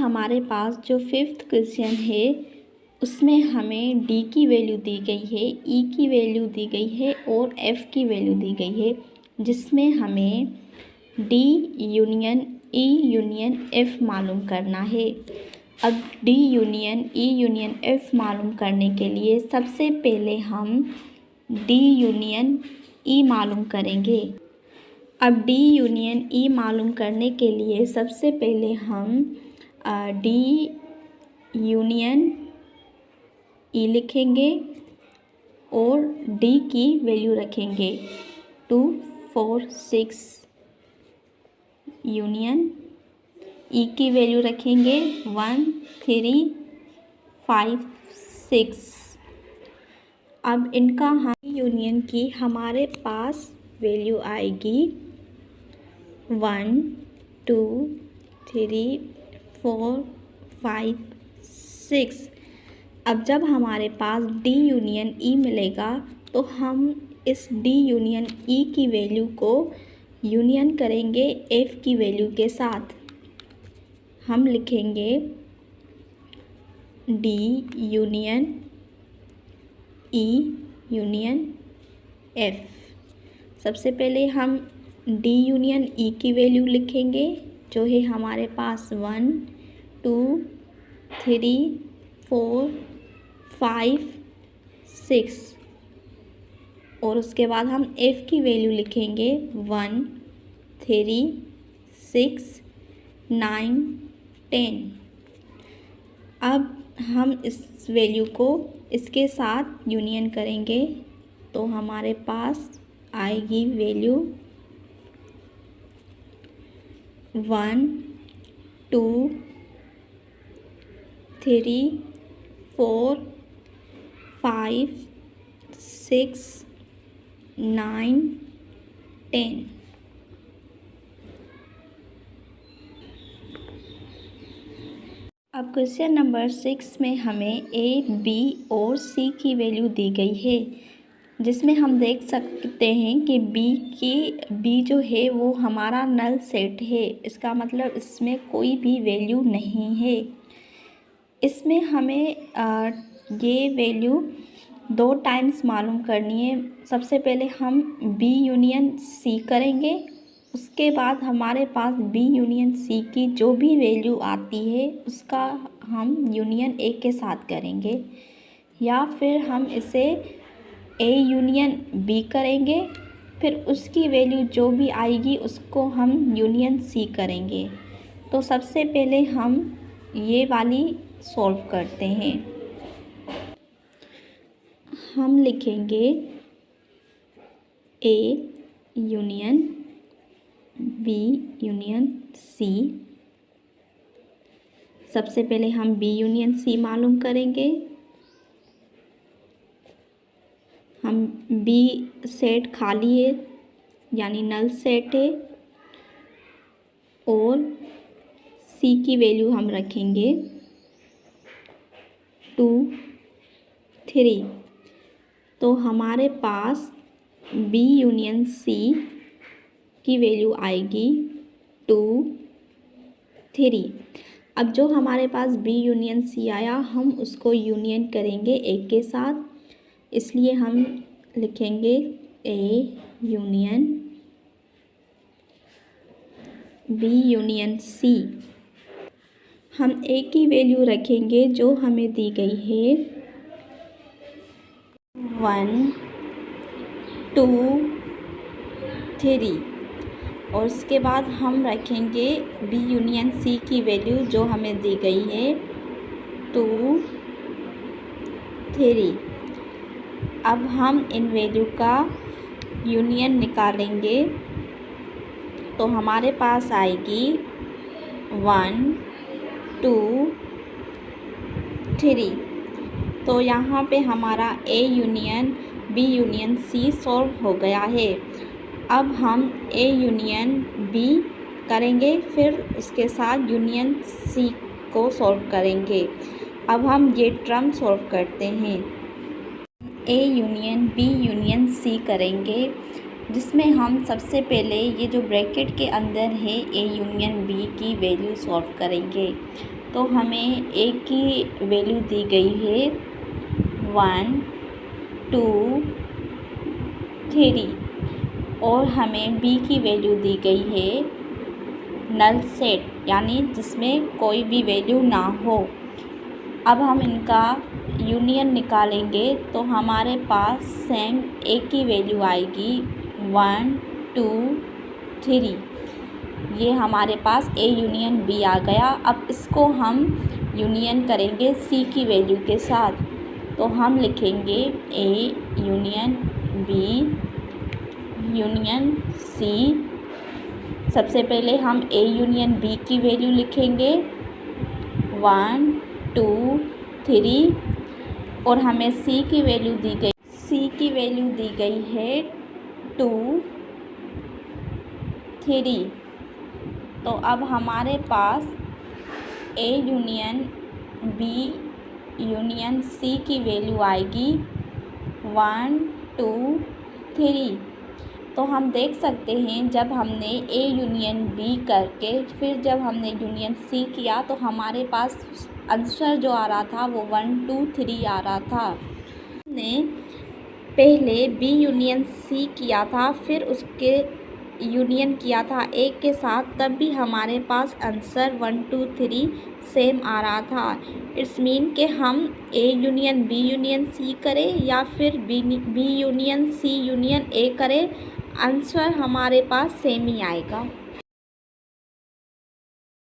हमारे पास जो fifth question है उसमें हमें डी की वैल्यू दी गई है, ई की वैल्यू दी गई है और एफ़ की वैल्यू दी गई है, जिसमें हमें D union E union F मालूम करना है। अब D union E union F मालूम करने के लिए सबसे पहले हम डी यूनियन ई मालूम करेंगे। अब डी यूनियन ई मालूम करने के लिए सबसे पहले हम डी यूनियन ई लिखेंगे और डी की वैल्यू रखेंगे 2 4 6 यूनियन ई की वैल्यू रखेंगे 1 3 5 6। अब इनका हम यूनियन की हमारे पास वैल्यू आएगी 1 2 3 4 5 6। अब जब हमारे पास डी यूनियन ई मिलेगा तो हम इस डी यूनियन ई की वैल्यू को यूनियन करेंगे एफ़ की वैल्यू के साथ। हम लिखेंगे D union E union F. सबसे पहले हम डी यूनियन ई की वैल्यू लिखेंगे जो है हमारे पास 1 2 3 4 5 6 और उसके बाद हम एफ़ की वैल्यू लिखेंगे 1 3 6 9 10। अब हम इस वैल्यू को इसके साथ यूनियन करेंगे तो हमारे पास आएगी वैल्यू 1 2 3 4 5 6 9 10। अब क्वेश्चन नंबर 6 में हमें ए बी और सी की वैल्यू दी गई है, जिसमें हम देख सकते हैं कि बी जो है वो हमारा नल सेट है। इसका मतलब इसमें कोई भी वैल्यू नहीं है। इसमें हमें ये वैल्यू 2 टाइम्स मालूम करनी है। सबसे पहले हम बी यूनियन सी करेंगे, उसके बाद हमारे पास बी यूनियन सी की जो भी वैल्यू आती है उसका हम यूनियन ए के साथ करेंगे, या फिर हम इसे ए यूनियन बी करेंगे, फिर उसकी वैल्यू जो भी आएगी उसको हम यूनियन सी करेंगे। तो सबसे पहले हम ये वाली सॉल्व करते हैं। हम लिखेंगे A union B union C. सबसे पहले हम बी यूनियन सी मालूम करेंगे। हम बी सेट खाली है यानी नल सेट है और सी की वैल्यू हम रखेंगे 2 3। तो हमारे पास बी यूनियन सी की वैल्यू आएगी 2 3। अब जो हमारे पास बी यूनियन सी आया हम उसको यूनियन करेंगे एक के साथ, इसलिए हम लिखेंगे A union B union C. हम ए की वैल्यू रखेंगे जो हमें दी गई है 1 2 3 और उसके बाद हम रखेंगे बी यूनियन सी की वैल्यू जो हमें दी गई है 2 3। अब हम इन वैल्यू का यूनियन निकालेंगे तो हमारे पास आएगी 1 2 3। तो यहाँ पे हमारा A union B union C solve हो गया है। अब हम ए यूनियन बी करेंगे, फिर उसके साथ यूनियन सी को सॉल्व करेंगे। अब हम ये टर्म सॉल्व करते हैं। A union B union C करेंगे, जिसमें हम सबसे पहले ये जो ब्रैकेट के अंदर है ए यूनियन बी की वैल्यू सॉल्व करेंगे। तो हमें ए की वैल्यू दी गई है 1 2 3 और हमें बी की वैल्यू दी गई है नल सेट यानी जिसमें कोई भी वैल्यू ना हो। अब हम इनका यूनियन निकालेंगे तो हमारे पास सेम ए की वैल्यू आएगी 1 2 3। ये हमारे पास ए यूनियन बी आ गया। अब इसको हम यूनियन करेंगे सी की वैल्यू के साथ, तो हम लिखेंगे A union B union C. सबसे पहले हम ए यूनियन बी की वैल्यू लिखेंगे 1 2 3 और हमें सी की वैल्यू दी गई है 2 3। तो अब हमारे पास A union B union C की वैल्यू आएगी 1 2 3। तो हम देख सकते हैं जब हमने ए यूनियन बी करके फिर जब हमने यूनियन सी किया तो हमारे पास आंसर जो आ रहा था वो 1 2 3 आ रहा था। हमने पहले बी यूनियन सी किया था फिर उसके यूनियन किया था ए के साथ, तब भी हमारे पास आंसर 1 2 3 सेम आ रहा था। इट्स मीन कि हम A union B union C करें या फिर B union C union A करें, आंसर हमारे पास सेम ही आएगा।